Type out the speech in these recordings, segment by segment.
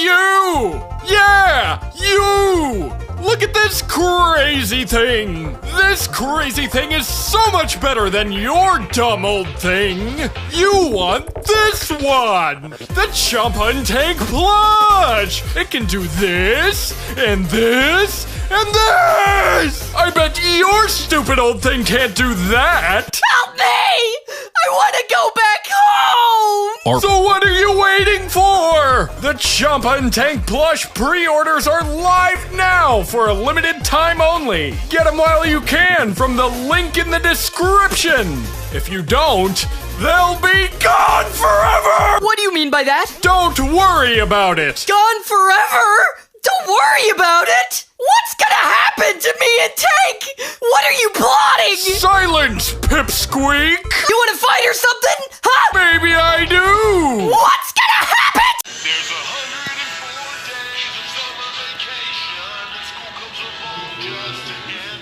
you! Yeah, you! Look at this crazy thing! This crazy thing is so much better than your dumb old thing! You want this one! The Chomp and Tank Plush! It can do this, and this, and this! I bet your stupid old thing can't do that! Help me! I want to go back home! So what are you waiting for? The Chomp and Tank Plush pre-orders are live now for a limited time only. Get them while you can from the link in the description. If you don't, they'll be gone forever! What do you mean by that? Don't worry about it! Gone forever? Don't worry about it! What's gonna happen to me and Tank? What are you plotting? Silence, Pipsqueak! You wanna fight or something? Huh? Maybe I do! What's gonna happen? There's 104 days of summer vacation, and school comes along just to end.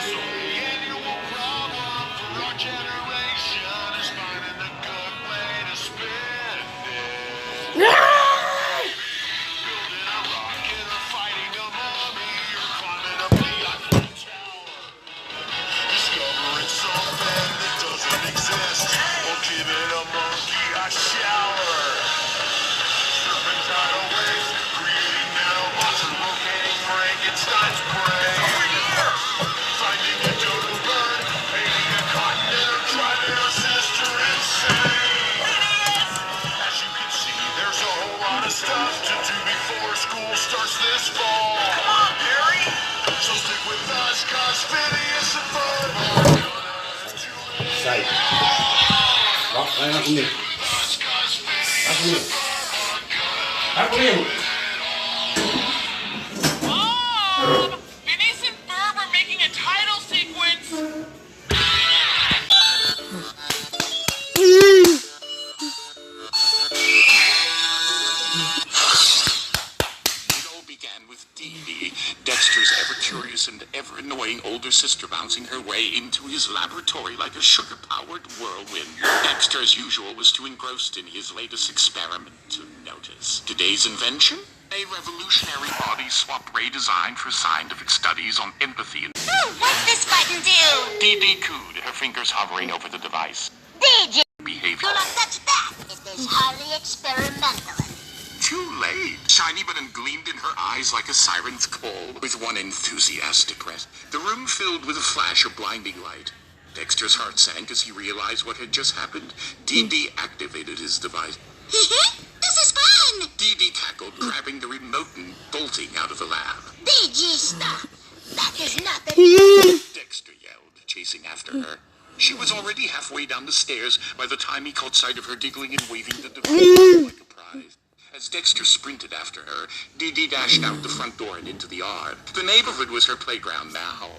So the annual problem for our generation is finding a good way to spend it. Building a rocket or fighting a mummy or climbing up the Eiffel Tower. Discovering something that doesn't exist or giving a monkey a shower. Surfing tidal waves, creating nanobots and locating Frankenstein's brain. Finding a dodo bird, painting a continent or driving a sister insane. As you can see, there's a whole lot of stuff to do before school starts this fall. Come on, Barry! So stick with us, cause Phineas and Ferb are gonna have to live. Sai. Ó, vai lá comigo. Vai comigo. Vai comigo. Mom! Phineas and Ferb are making a title sequence! It all began with Dee Dee, Dexter's ever-curious and ever-annoying older sister bouncing her way into his laboratory like a sugar-powered whirlwind. Dexter, as usual, was too engrossed in his latest experiment to notice. Today's invention? A revolutionary body swap ray designed for scientific studies on empathy and What's this button do? Dee Dee cooed, her fingers hovering over the device. Did you? Behavior. Do not touch that. It is highly experimental. Too late. Shiny button gleamed in her eyes like a siren's call. With one enthusiastic press, the room filled with a flash of blinding light. Dexter's heart sank as he realized what had just happened. Dee Dee activated his device. This is fun. Dee Dee cackled, grabbing the remote and bolting out of the lab. Did you stop? That is not the... Dexter yelled, chasing after her. She was already halfway down the stairs by the time he caught sight of her giggling and waving the device like a prize. As Dexter sprinted after her, Dee Dee dashed out the front door and into the yard. The neighborhood was her playground now.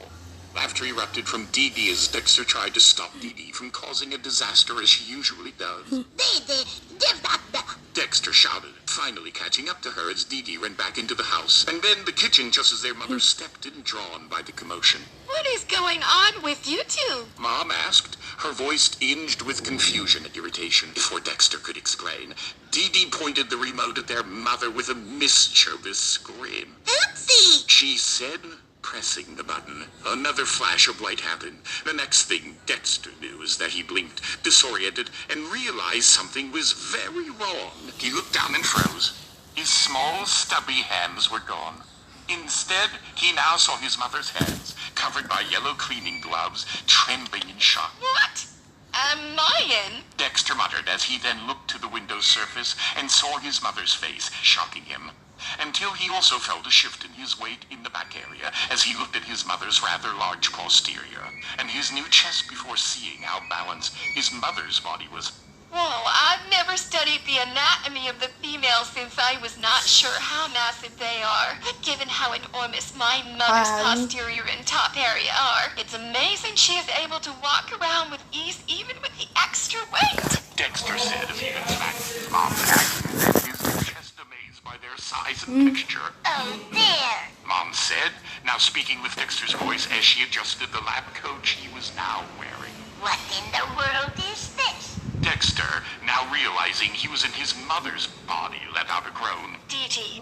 Laughter erupted from Dee Dee as Dexter tried to stop Dee Dee from causing a disaster as she usually does. Give that the... Dexter shouted, finally catching up to her as Dee Dee ran back into the house, and then the kitchen just as their mother stepped in, drawn by the commotion. What is going on with you two? Mom asked, her voice tinged with confusion and irritation. Before Dexter could explain, Dee Dee pointed the remote at their mother with a mischievous scream. Oopsie. She said, pressing the button. Another flash of light happened. The next thing Dexter knew is that he blinked, disoriented, and realized something was very wrong. He looked down and froze. His small, stubby hands were gone. Instead, he now saw his mother's hands, covered by yellow cleaning gloves, trembling in shock. What? Am I in? Dexter muttered as he then looked to the window's surface and saw his mother's face, shocking him. Until he also felt a shift in his weight in the back area as he looked at his mother's rather large posterior, and his new chest before seeing how balanced his mother's body was. Whoa, I've never studied the anatomy of the female since I was not sure how massive they are. But given how enormous my mother's posterior and top area are, it's amazing she is able to walk around with ease even with the extra weight. Dexter said as he went back. Mom asked, his chest amazed by their size and texture. Oh, dear. Mom said, now speaking with Dexter's voice as she adjusted the lab coat he was now wearing. What in the world is this? Dexter, now realizing he was in his mother's body, let out a groan. Dee safety.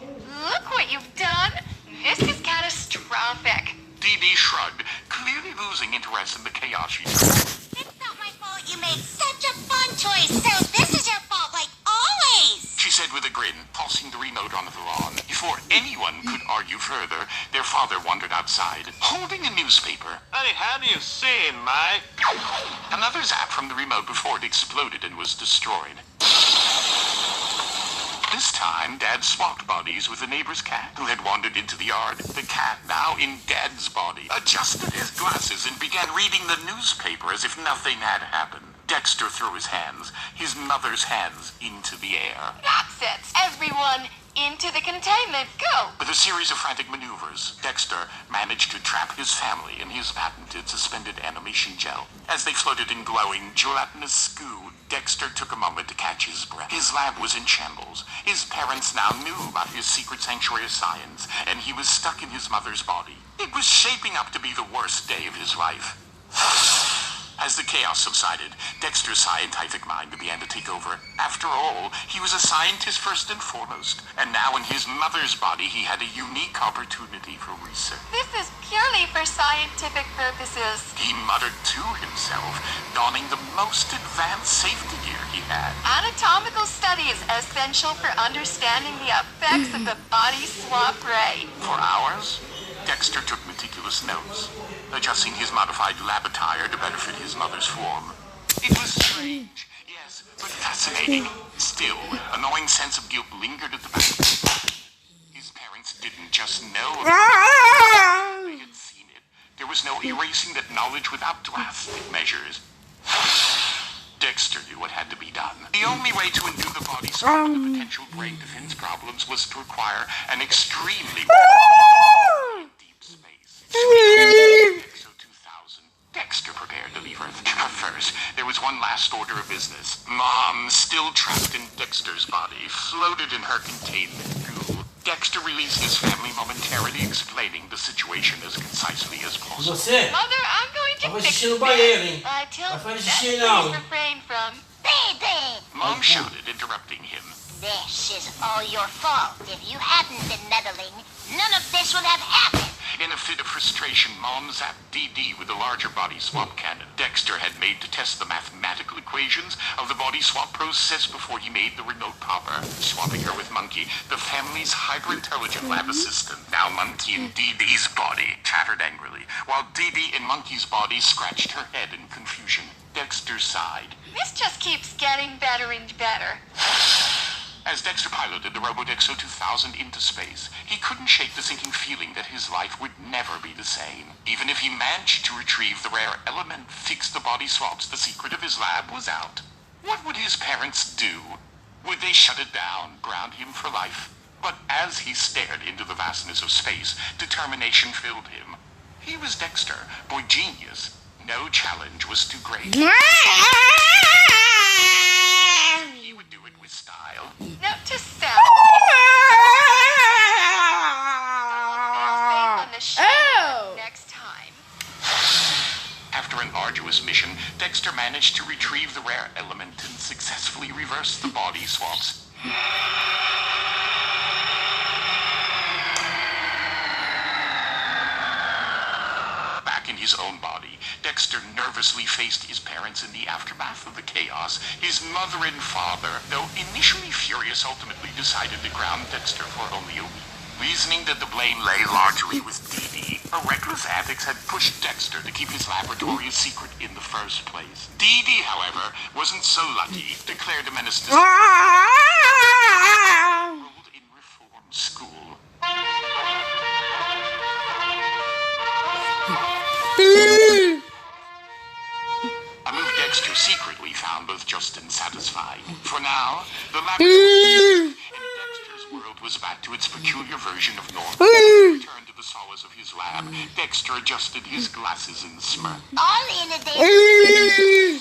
Look what you've done. This is catastrophic. Dee Dee shrugged, clearly losing interest in the chaos she saw. It's not my fault you made such a fun choice, so this is your fault, like always. She said with a grin, tossing the remote onto the lawn. Before anyone could argue further, their father wandered outside, holding a newspaper. Honey, how do you see, Mike? Another zap from the remote before it exploded and was destroyed. This time, Dad swapped bodies with a neighbor's cat who had wandered into the yard. The cat, now in Dad's body, adjusted his glasses and began reading the newspaper as if nothing had happened. Dexter threw his mother's hands, into the air. That's it. Everyone into the containment. Go. With a series of frantic maneuvers, Dexter managed to trap his family in his patented suspended animation gel. As they floated in glowing, gelatinous goo, Dexter took a moment to catch his breath. His lab was in shambles. His parents now knew about his secret sanctuary of science, and he was stuck in his mother's body. It was shaping up to be the worst day of his life. As the chaos subsided, Dexter's scientific mind began to take over. After all, he was a scientist first and foremost, and now in his mother's body he had a unique opportunity for research. This is purely for scientific purposes. He muttered to himself, donning the most advanced safety gear he had. Anatomical study is essential for understanding the effects of the body swap ray. For hours, Dexter took meticulous notes, adjusting his modified lab attire to better fit his mother's form. It was strange, yes, but fascinating. Still, a gnawing sense of guilt lingered at the back. His parents didn't just know of it. They had seen it. There was no erasing that knowledge without drastic measures. Dexter knew what had to be done. The only way to undo the body swap and the potential brain defense problems was to require an extremely deep space. Exo 2000. Dexter prepared to leave Earth. But first, there was one last order of business. Mom, still trapped in Dexter's body, floated in her containment goo. Dexter released his family momentarily, explaining the situation as concisely as possible. Você? Mother, I'm going to Vai fix xixi no this. banheiro, hein? Until Vai fazer then, xixi please não. refrain from. Baby! Mom shouted, interrupting him. This is all your fault. If you hadn't been meddling, none of this would have happened. In a fit of frustration, Mom zapped DD with a larger body swap cannon Dexter had made to test the mathematical equations of the body swap process before he made the remote popper, swapping her with Monkey, the family's hyper-intelligent lab assistant. Now Monkey in DD's body chattered angrily, while DD in Monkey's body scratched her head in confusion. Dexter sighed. This just keeps getting better and better. As Dexter piloted the Robodexo 2000 into space, he couldn't shake the sinking feeling that his life would never be the same. Even if he managed to retrieve the rare element, fix the body swaps, the secret of his lab was out. What would his parents do? Would they shut it down, ground him for life? But as he stared into the vastness of space, determination filled him. He was Dexter, boy genius. No challenge was too great. He would do it with style. Note to self. Faith on the show next time. After an arduous mission, Dexter managed to retrieve the rare element and successfully reverse the body swaps. Back in his own body, Dexter nervously faced his parents in the aftermath of the chaos. His mother and father, though initially furious, ultimately decided to ground Dexter for only a week, reasoning that the blame lay largely with Dee. Her reckless antics had pushed Dexter to keep his laboratory a secret in the first place. Dee, however, wasn't so lucky, declared a menace to enrolled in reform school. A move Dexter secretly found both just and satisfying. For now, the laboratory and Dexter's world was back to its peculiar version of normal. Returned to the solace of his lab, Dexter adjusted his glasses and smirked. All in a day.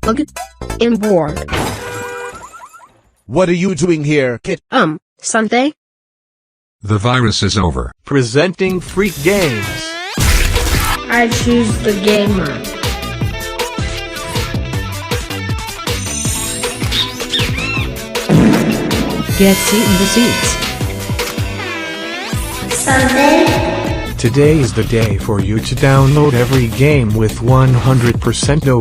Ugh. I'm bored. What are you doing here, kid? Sunday? The virus is over. Presenting Freak Games. I choose the gamer. Get seat in the seats. Today is the day for you to download every game with 100% no